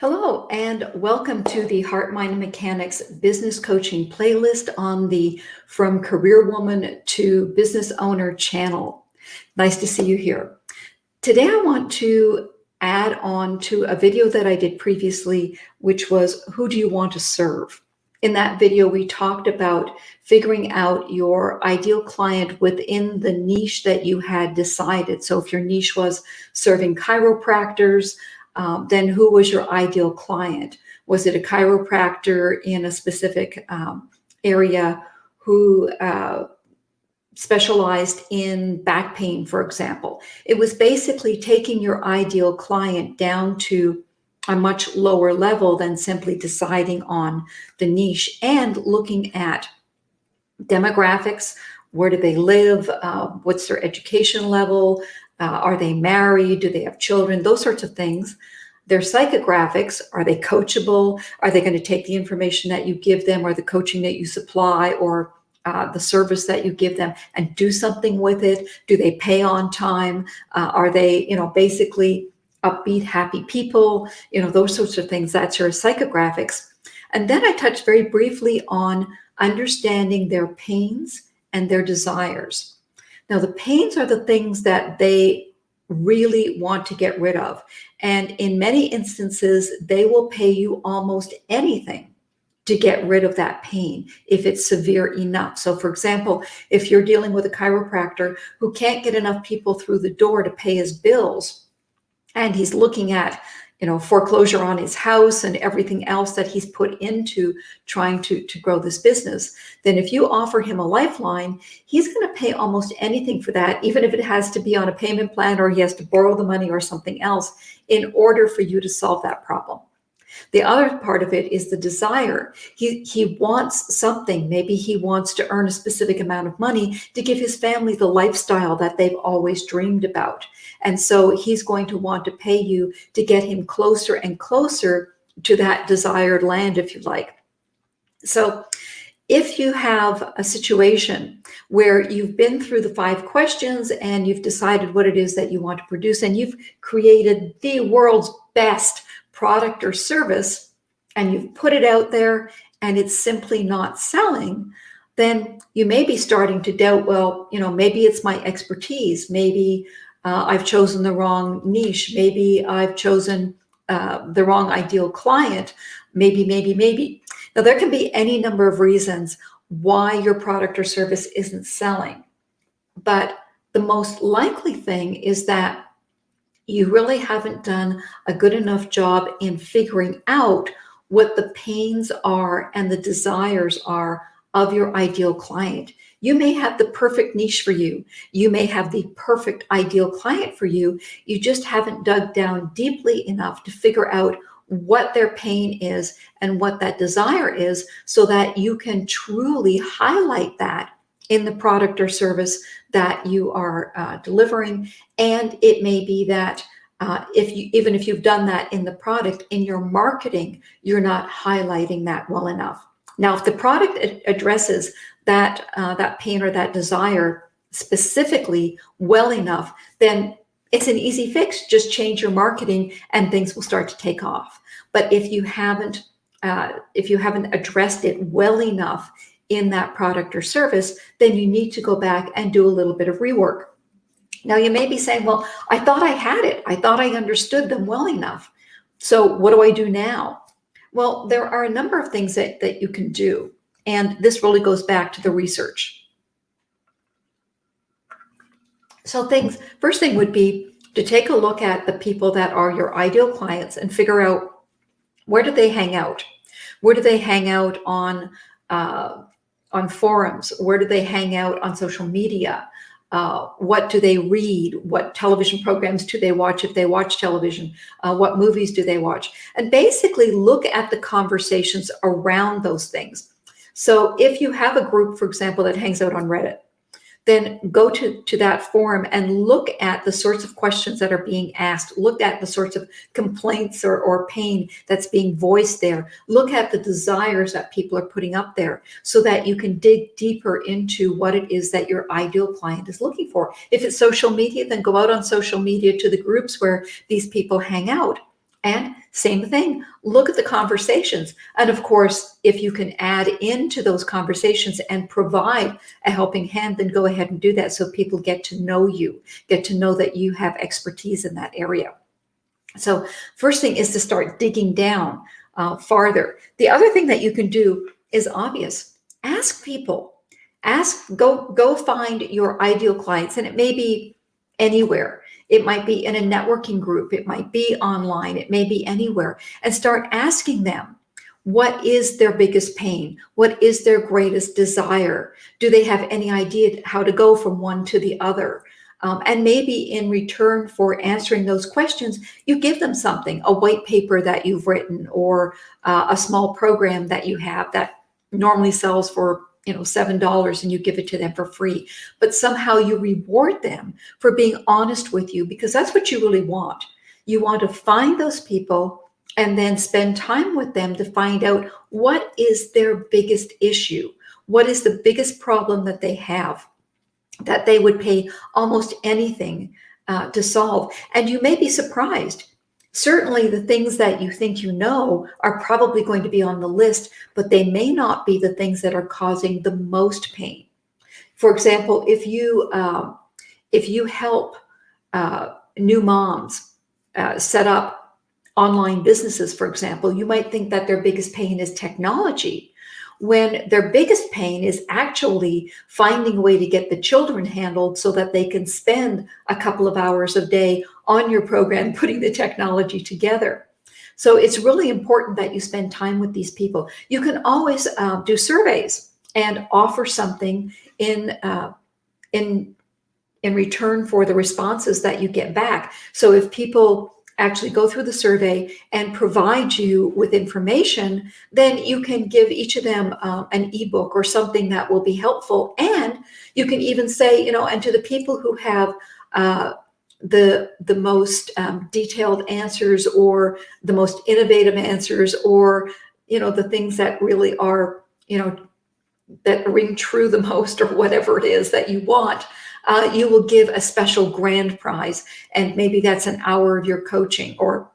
Hello, and welcome to the Heart, Mind, and Mechanics business coaching playlist on the From Career Woman to Business Owner channel. Nice to see you here. Today, I want to add on to a video that I did previously, which was Who Do You Want to Serve? In that video, we talked about figuring out your ideal client within the niche that you had decided. So if your niche was serving chiropractors, then who was your ideal client? Was it a chiropractor in a specific area who specialized in back pain, for example? It was basically taking your ideal client down to a much lower level than simply deciding on the niche and looking at demographics. Where do they live? What's their education level? Are they married? Do they have children? Those sorts of things. Their psychographics, are they coachable? Are they going to take the information that you give them or the coaching that you supply or the service that you give them and do something with it? Do they pay on time? Are they, basically upbeat, happy people? Those sorts of things. That's your psychographics. And then I touched very briefly on understanding their pains and their desires. Now, the pains are the things that they really want to get rid of. And in many instances, they will pay you almost anything to get rid of that pain if it's severe enough. So for example, if you're dealing with a chiropractor who can't get enough people through the door to pay his bills, and he's looking at foreclosure on his house and everything else that he's put into trying to grow this business, then if you offer him a lifeline, he's going to pay almost anything for that, even if it has to be on a payment plan or he has to borrow the money or something else in order for you to solve that problem. The other part of it is the desire. He wants something. Maybe he wants to earn a specific amount of money to give his family the lifestyle that they've always dreamed about. And so he's going to want to pay you to get him closer and closer to that desired land, if you like. So if you have a situation where you've been through the 5 questions and you've decided what it is that you want to produce and you've created the world's best product or service and you've put it out there and it's simply not selling, then you may be starting to doubt, well, maybe it's my expertise. Maybe I've chosen the wrong niche. Maybe I've chosen the wrong ideal client. Maybe. Now, there can be any number of reasons why your product or service isn't selling. But the most likely thing is that you really haven't done a good enough job in figuring out what the pains are and the desires are of your ideal client. You may have the perfect niche for you. You may have the perfect ideal client for you. You just haven't dug down deeply enough to figure out what their pain is and what that desire is so that you can truly highlight that in the product or service that you are delivering. And it may be that even if you've done that in the product, in your marketing, you're not highlighting that well enough. Now, if the product addresses that pain or that desire specifically well enough, then it's an easy fix. Just change your marketing and things will start to take off. But if you haven't addressed it well enough in that product or service, then you need to go back and do a little bit of rework. Now, you may be saying, well, I thought I had it. I thought I understood them well enough. So what do I do now? Well, there are a number of things that you can do. And this really goes back to the research. So first thing would be to take a look at the people that are your ideal clients and figure out, where do they hang out? Where do they hang out on forums? Where do they hang out on social media? What do they read? What television programs do they watch if they watch television? What movies do they watch? And basically look at the conversations around those things. So if you have a group, for example, that hangs out on Reddit, then go to that forum and look at the sorts of questions that are being asked. Look at the sorts of complaints or pain that's being voiced there. Look at the desires that people are putting up there so that you can dig deeper into what it is that your ideal client is looking for. If it's social media, then go out on social media to the groups where these people hang out and Same thing. Look at the conversations. And of course, if you can add into those conversations and provide a helping hand, then go ahead and do that so people get to know you, get to know that you have expertise in that area. So first thing is to start digging down farther. The other thing that you can do is obvious. Ask people. Go find your ideal clients, and it may be anywhere. It might be in a networking group. It might be online. It may be anywhere. And start asking them, what is their biggest pain? What is their greatest desire? Do they have any idea how to go from one to the other? And maybe in return for answering those questions, you give them something, a white paper that you've written, or a small program that you have that normally sells for $7, and you give it to them for free. But somehow you reward them for being honest with you, because that's what you really want. You want to find those people and then spend time with them to find out what is their biggest issue. What is the biggest problem that they have, that they would pay almost anything to solve. And you may be surprised. Certainly the things that you think you know are probably going to be on the list, but they may not be the things that are causing the most pain. For example, if you help new moms set up online businesses, for example, you might think that their biggest pain is technology, when their biggest pain is actually finding a way to get the children handled so that they can spend a couple of hours a day on your program putting the technology together. So it's really important that you spend time with these people. You can always do surveys and offer something in return for the responses that you get back. So if people actually go through the survey and provide you with information, then you can give each of them an ebook or something that will be helpful. And you can even say, and to the people who have the most detailed answers, or the most innovative answers, or the things that really are that ring true the most, or whatever it is that you want, you will give a special grand prize. And maybe that's an hour of your coaching or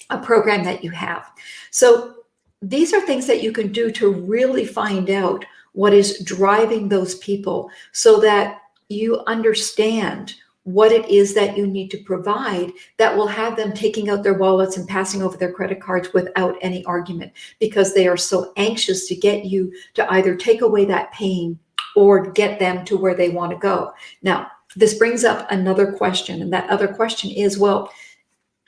a program that you have. So these are things that you can do to really find out what is driving those people, so that you understand what it is that you need to provide that will have them taking out their wallets and passing over their credit cards without any argument, because they are so anxious to get you to either take away that pain or get them to where they want to go. Now, this brings up another question, and that other question is, well,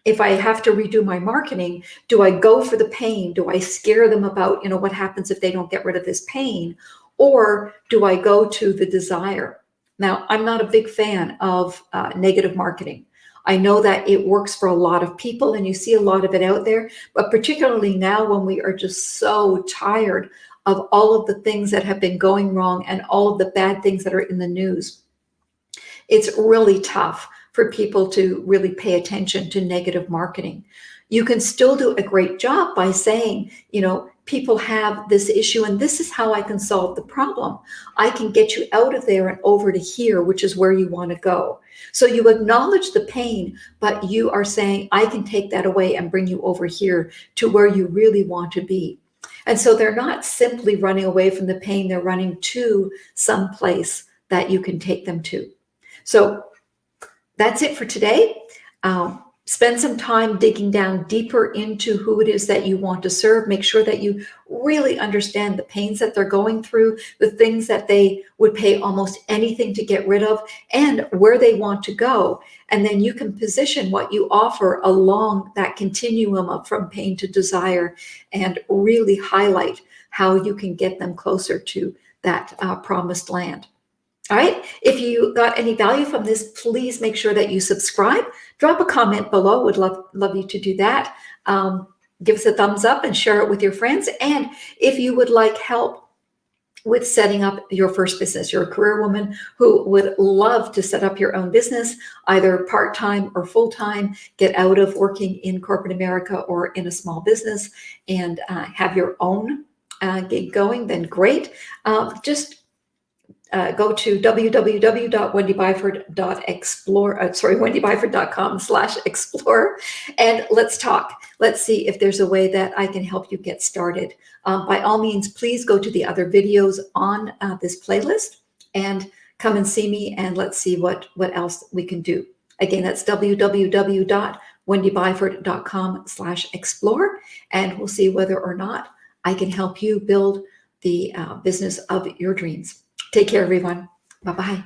if I have to redo my marketing, do I go for the pain? Do I scare them about, what happens if they don't get rid of this pain? Or do I go to the desire? Now, I'm not a big fan of negative marketing. I know that it works for a lot of people, and you see a lot of it out there, but particularly now when we are just so tired of all of the things that have been going wrong and all of the bad things that are in the news, it's really tough for people to really pay attention to negative marketing. You can still do a great job by saying, people have this issue and this is how I can solve the problem. I can get you out of there and over to here, which is where you want to go. So you acknowledge the pain, but you are saying, I can take that away and bring you over here to where you really want to be. And so they're not simply running away from the pain, they're running to some place that you can take them to. So that's it for today. Spend some time digging down deeper into who it is that you want to serve. Make sure that you really understand the pains that they're going through, the things that they would pay almost anything to get rid of, and where they want to go. And then you can position what you offer along that continuum of from pain to desire, and really highlight how you can get them closer to that promised land. All right. If you got any value from this, please make sure that you subscribe. Drop a comment below. Would love you to do that. Give us a thumbs up and share it with your friends. And if you would like help with setting up your first business, you're a career woman who would love to set up your own business, either part-time or full-time, get out of working in corporate America or in a small business, and have your own gig going, then great. Just go to wendybyford.com/explore, and let's talk. Let's see if there's a way that I can help you get started. By all means, please go to the other videos on this playlist and come and see me, and let's see what else we can do. Again, that's www.wendybyford.com/explore, and we'll see whether or not I can help you build the business of your dreams. Take care, everyone. Bye-bye.